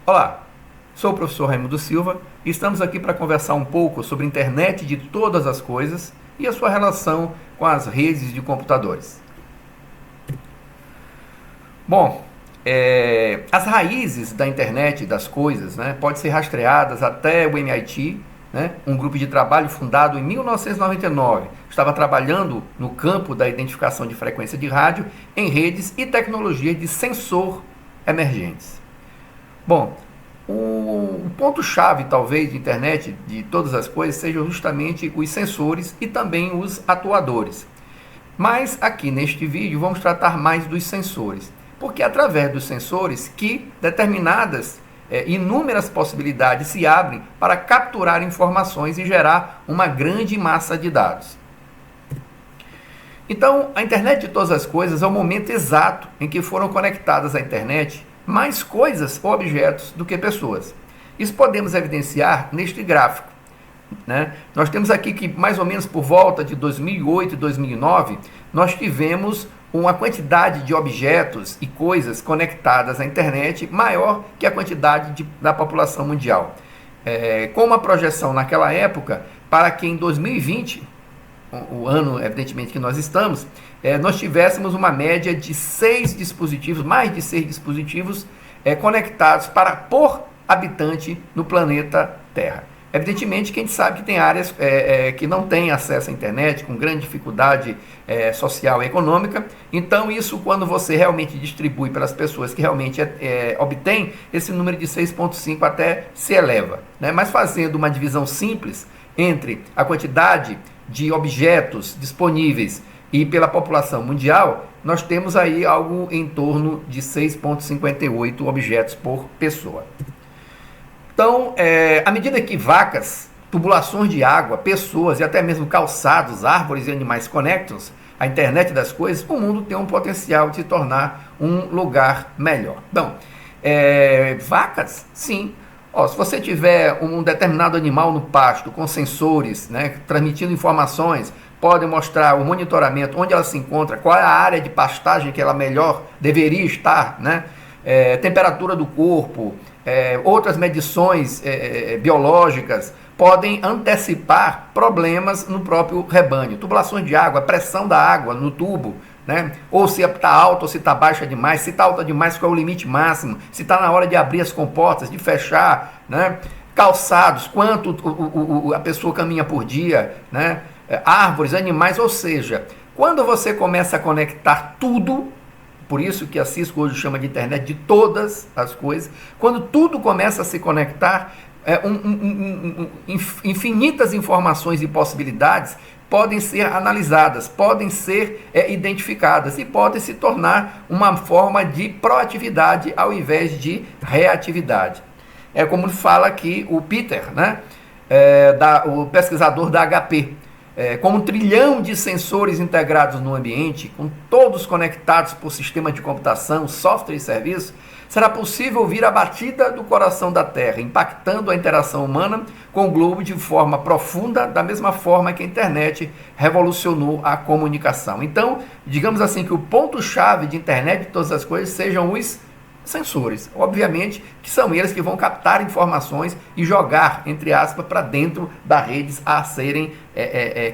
Olá, sou o professor Raimundo Silva e estamos aqui para conversar um pouco sobre a internet de todas as coisas e a sua relação com as redes de computadores. Bom, as raízes da internet das coisas, podem ser rastreadas até o MIT, um grupo de trabalho fundado em 1999. Estava trabalhando no campo da identificação de frequência de rádio em redes e tecnologias de sensor emergentes. Bom, o ponto-chave, talvez, de internet de todas as coisas sejam justamente os sensores e também os atuadores. Mas aqui neste vídeo vamos tratar mais dos sensores, porque é através dos sensores que determinadas inúmeras possibilidades se abrem para capturar informações e gerar uma grande massa de dados. Então, a internet de todas as coisas é o momento exato em que foram conectadas à internet mais coisas ou objetos do que pessoas. Isso podemos evidenciar neste gráfico. Nós temos aqui que mais ou menos por volta de 2008 e 2009, nós tivemos uma quantidade de objetos e coisas conectadas à internet maior que a quantidade da população mundial. Com uma projeção naquela época para que em 2020, o ano evidentemente que nós estamos, nós tivéssemos uma média de 6 dispositivos, mais de 6 dispositivos conectados por habitante no planeta Terra. Evidentemente que a gente sabe que tem áreas que não têm acesso à internet, com grande dificuldade social e econômica. Então isso, quando você realmente distribui para as pessoas que realmente obtêm, esse número de 6,5 até se eleva. Mas fazendo uma divisão simples entre a quantidade de objetos disponíveis e pela população mundial, nós temos aí algo em torno de 6,58 objetos por pessoa. Então, à medida que vacas, tubulações de água, pessoas e até mesmo calçados, árvores e animais conectam-se à internet das coisas, o mundo tem um potencial de se tornar um lugar melhor. Então, vacas, sim. Se você tiver um determinado animal no pasto com sensores, transmitindo informações, podem mostrar o monitoramento, onde ela se encontra, qual é a área de pastagem que ela melhor deveria estar, temperatura do corpo, outras medições biológicas podem antecipar problemas no próprio rebanho. Tubulações de água, pressão da água no tubo, ou se está alta ou se está baixa demais, se está alta demais, qual é o limite máximo, se está na hora de abrir as comportas, de fechar, calçados, quanto a pessoa caminha por dia, árvores, animais, ou seja, quando você começa a conectar tudo, por isso que a Cisco hoje chama de internet de todas as coisas, quando tudo começa a se conectar, infinitas informações e possibilidades podem ser analisadas, podem ser identificadas e podem se tornar uma forma de proatividade ao invés de reatividade. É como fala aqui o Peter, o pesquisador da HP. Com 1 trilhão de sensores integrados no ambiente, com todos conectados por sistema de computação, software e serviço, será possível ouvir a batida do coração da Terra, impactando a interação humana com o globo de forma profunda, da mesma forma que a internet revolucionou a comunicação. Então, digamos assim que o ponto-chave de internet de todas as coisas sejam os sensores, obviamente que são eles que vão captar informações e jogar, entre aspas, para dentro das redes a serem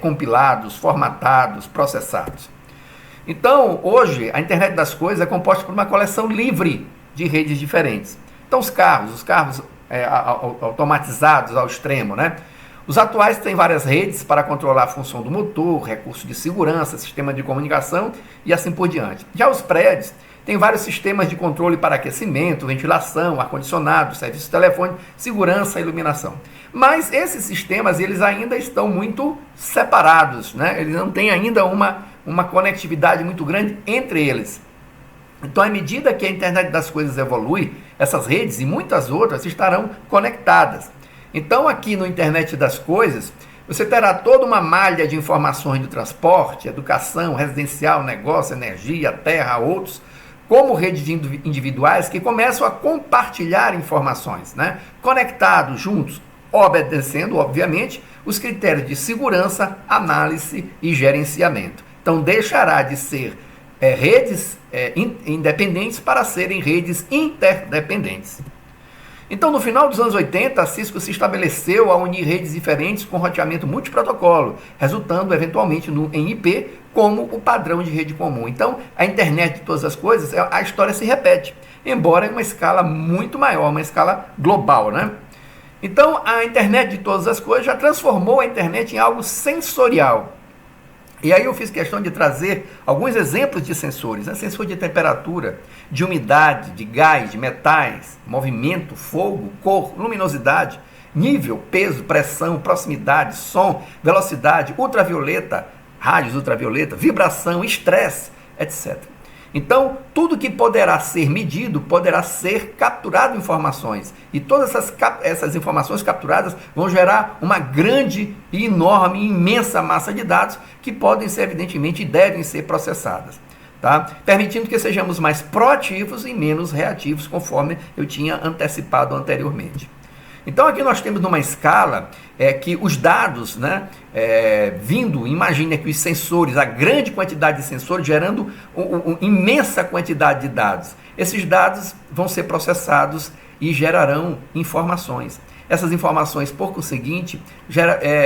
compilados, formatados, processados. Então, hoje, a internet das coisas é composta por uma coleção livre de redes diferentes. Então, os carros automatizados ao extremo, Os atuais têm várias redes para controlar a função do motor, recursos de segurança, sistema de comunicação e assim por diante. Já os prédios têm vários sistemas de controle para aquecimento, ventilação, ar-condicionado, serviço de telefone, segurança e iluminação. Mas esses sistemas, eles ainda estão muito separados, Eles não têm ainda uma conectividade muito grande entre eles. Então, à medida que a internet das coisas evolui, essas redes e muitas outras estarão conectadas. Então, aqui no internet das coisas, você terá toda uma malha de informações do transporte, educação, residencial, negócio, energia, terra, outros, como redes individuais que começam a compartilhar informações, conectados juntos, obedecendo, obviamente, os critérios de segurança, análise e gerenciamento. Então, deixará de ser redes independentes para serem redes interdependentes. Então, no final dos anos 80, a Cisco se estabeleceu a unir redes diferentes com roteamento multiprotocolo, resultando eventualmente em IP como o padrão de rede comum. Então, a internet de todas as coisas, a história se repete, embora em uma escala muito maior, uma escala global, né? Então, a internet de todas as coisas já transformou a internet em algo sensorial. E aí eu fiz questão de trazer alguns exemplos de sensores, né? Sensor de temperatura, de umidade, de gás, de metais, movimento, fogo, cor, luminosidade, nível, peso, pressão, proximidade, som, velocidade, ultravioleta, raios ultravioleta, vibração, estresse, etc. Então, tudo que poderá ser medido poderá ser capturado em informações. E todas essas informações capturadas vão gerar uma grande, enorme, imensa massa de dados que podem ser, evidentemente, e devem ser processadas. Tá? Permitindo que sejamos mais proativos e menos reativos, conforme eu tinha antecipado anteriormente. Então, aqui nós temos numa escala que os dados, né, vindo, imagine aqui os sensores, a grande quantidade de sensores gerando imensa quantidade de dados. Esses dados vão ser processados e gerarão informações. Essas informações, por conseguinte,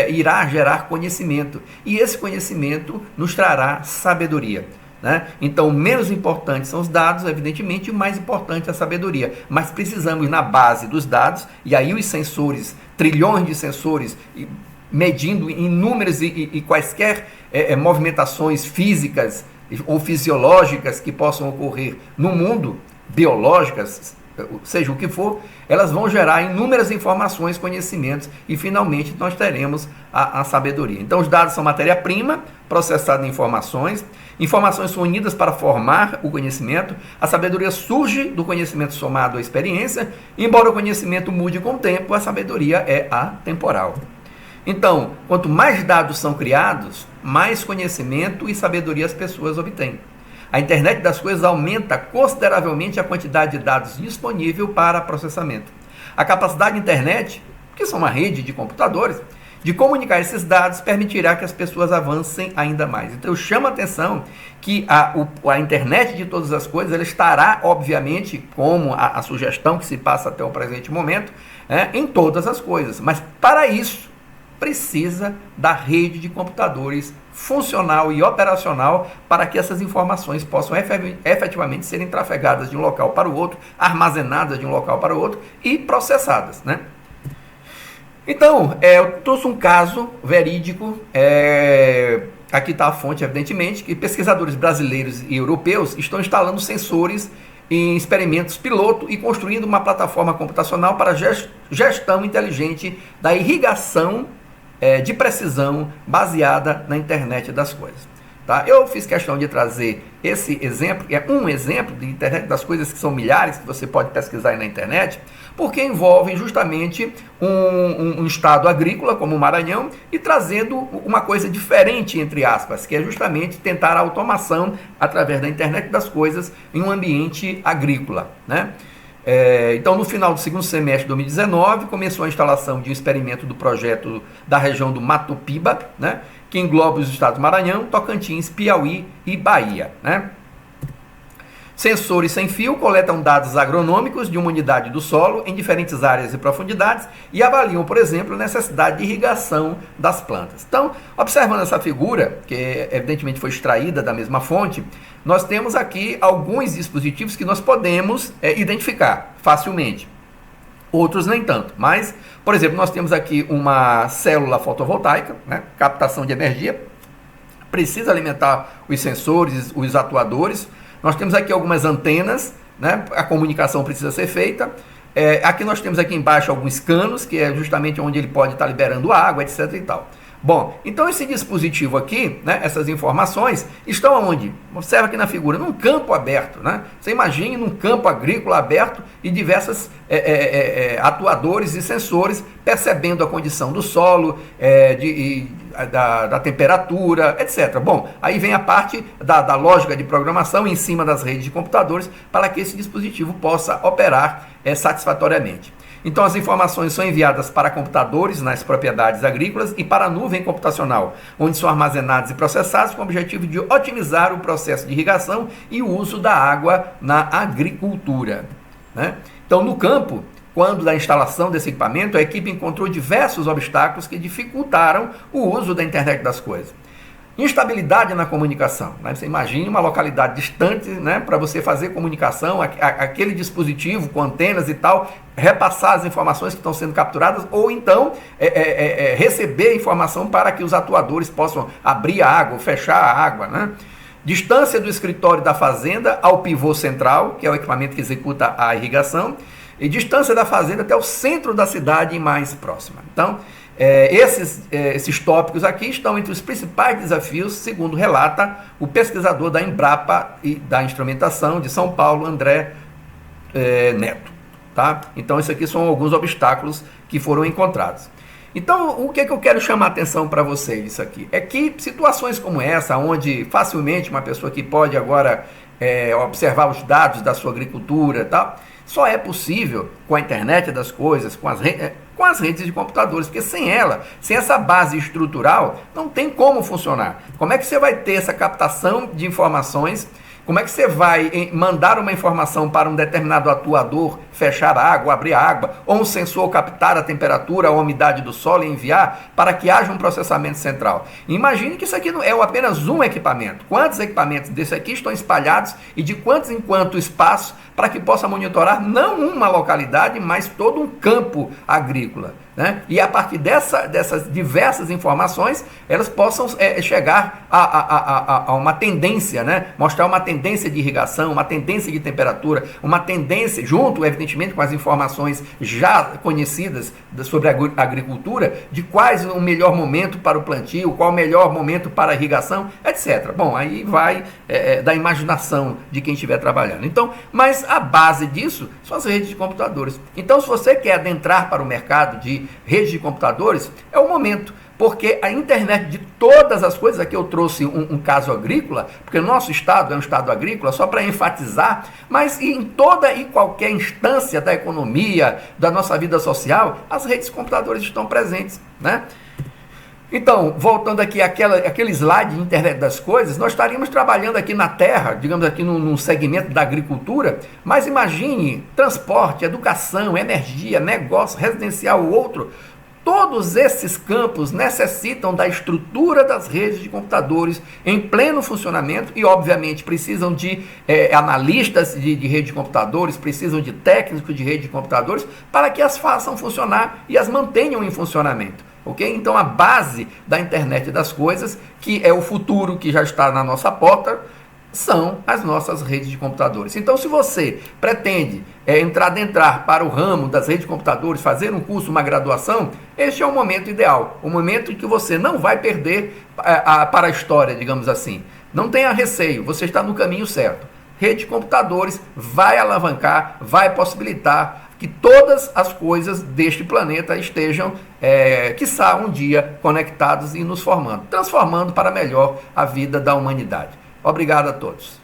irá gerar conhecimento. E esse conhecimento nos trará sabedoria. Né? Então, menos importantes são os dados, evidentemente, e o mais importante é a sabedoria. Mas precisamos, na base dos dados, e aí os sensores, trilhões de sensores, medindo em números e quaisquer movimentações físicas ou fisiológicas que possam ocorrer no mundo, biológicas, seja o que for, elas vão gerar inúmeras informações, conhecimentos e finalmente nós teremos a sabedoria. Então os dados são matéria-prima processada em informações, informações são unidas para formar o conhecimento, a sabedoria surge do conhecimento somado à experiência, embora o conhecimento mude com o tempo, a sabedoria é atemporal. Então, quanto mais dados são criados, mais conhecimento e sabedoria as pessoas obtêm. A internet das coisas aumenta consideravelmente a quantidade de dados disponível para processamento. A capacidade da internet, que são uma rede de computadores, de comunicar esses dados permitirá que as pessoas avancem ainda mais. Então eu chamo a atenção que a internet de todas as coisas ela estará, obviamente, como a sugestão que se passa até o presente momento, em todas as coisas. Mas para isso precisa da rede de computadores funcional e operacional para que essas informações possam efetivamente serem trafegadas de um local para o outro, armazenadas de um local para o outro e processadas, né? Então, eu trouxe um caso verídico, aqui está a fonte, evidentemente, que pesquisadores brasileiros e europeus estão instalando sensores em experimentos piloto e construindo uma plataforma computacional para gestão inteligente da irrigação de precisão baseada na internet das coisas. Tá? Eu fiz questão de trazer esse exemplo, que é um exemplo de internet das coisas que são milhares, que você pode pesquisar aí na internet, porque envolvem justamente um estado agrícola como o Maranhão e trazendo uma coisa diferente, entre aspas, que é justamente tentar a automação através da internet das coisas em um ambiente agrícola, né? Então, no final do segundo semestre de 2019, começou a instalação de um experimento do projeto da região do Mato Piba, né, que engloba os estados Maranhão, Tocantins, Piauí e Bahia. Né? Sensores sem fio coletam dados agronômicos de uma unidade do solo em diferentes áreas e profundidades e avaliam, por exemplo, a necessidade de irrigação das plantas. Então, observando essa figura, que evidentemente foi extraída da mesma fonte, nós temos aqui alguns dispositivos que nós podemos identificar facilmente. Outros nem tanto, mas, por exemplo, nós temos aqui uma célula fotovoltaica, né, captação de energia, precisa alimentar os sensores, os atuadores. Nós temos aqui algumas antenas, né? A comunicação precisa ser feita. Aqui nós temos aqui embaixo alguns canos, que é justamente onde ele pode estar liberando água, etc. e tal. Bom, então esse dispositivo aqui, né, essas informações, estão onde? Observa aqui na figura, num campo aberto. Né? Você imagine num campo agrícola aberto e diversos atuadores e sensores percebendo a condição do solo, da temperatura, etc. Bom, aí vem a parte da lógica de programação em cima das redes de computadores para que esse dispositivo possa operar satisfatoriamente. Então, as informações são enviadas para computadores nas propriedades agrícolas e para a nuvem computacional, onde são armazenadas e processadas com o objetivo de otimizar o processo de irrigação e o uso da água na agricultura. Né? Então, no campo, quando da instalação desse equipamento, a equipe encontrou diversos obstáculos que dificultaram o uso da internet das coisas. Instabilidade na comunicação. Né? Você imagine uma localidade distante, né, para você fazer comunicação, aquele dispositivo com antenas e tal, repassar as informações que estão sendo capturadas, ou então receber informação para que os atuadores possam abrir a água, fechar a água. Né? Distância do escritório da fazenda ao pivô central, que é o equipamento que executa a irrigação, e distância da fazenda até o centro da cidade mais próxima. Então, esses tópicos aqui estão entre os principais desafios, segundo relata o pesquisador da Embrapa e da Instrumentação de São Paulo, André Neto. Tá? Então, esses aqui são alguns obstáculos que foram encontrados. Então, o que eu quero chamar a atenção para vocês isso aqui? É que situações como essa, onde facilmente uma pessoa que pode agora observar os dados da sua agricultura e tal, só é possível com a internet das coisas, com as redes de computadores, porque sem essa base estrutural, não tem como funcionar. Como é que você vai ter essa captação de informações? Como é que você vai mandar uma informação para um determinado atuador fechar a água, abrir a água, ou um sensor captar a temperatura, a umidade do solo e enviar para que haja um processamento central? Imagine que isso aqui não é apenas um equipamento. Quantos equipamentos desse aqui estão espalhados e de quantos em quanto espaço para que possa monitorar não uma localidade, mas todo um campo agrícola? Né? E a partir dessas diversas informações, elas possam chegar a uma tendência, né? Mostrar uma tendência de irrigação, uma tendência de temperatura, uma tendência, junto, evidentemente, com as informações já conhecidas sobre a agricultura, de quais o melhor momento para o plantio, qual o melhor momento para a irrigação, etc. Bom, aí vai da imaginação de quem estiver trabalhando. Então, mas a base disso são as redes de computadores. Então, se você quer adentrar para o mercado de redes de computadores, é o momento, porque a internet de todas as coisas, aqui eu trouxe um caso agrícola, porque o nosso estado é um estado agrícola, só para enfatizar, mas em toda e qualquer instância da economia, da nossa vida social, as redes de computadores estão presentes, né? Então, voltando aqui àquele slide de internet das coisas, nós estaríamos trabalhando aqui na terra, digamos aqui num segmento da agricultura, mas imagine transporte, educação, energia, negócio, residencial ou outro. Todos esses campos necessitam da estrutura das redes de computadores em pleno funcionamento e, obviamente, precisam de analistas de rede de computadores, precisam de técnicos de rede de computadores para que as façam funcionar e as mantenham em funcionamento. Okay? Então, a base da internet das coisas, que é o futuro que já está na nossa porta, são as nossas redes de computadores. Então, se você pretende adentrar para o ramo das redes de computadores, fazer um curso, uma graduação, este é o momento ideal, o momento em que você não vai perder para a história, digamos assim. Não tenha receio, você está no caminho certo. Rede de computadores vai alavancar, vai possibilitar que todas as coisas deste planeta estejam, quiçá um dia, conectados e nos formando, transformando para melhor a vida da humanidade. Obrigado a todos.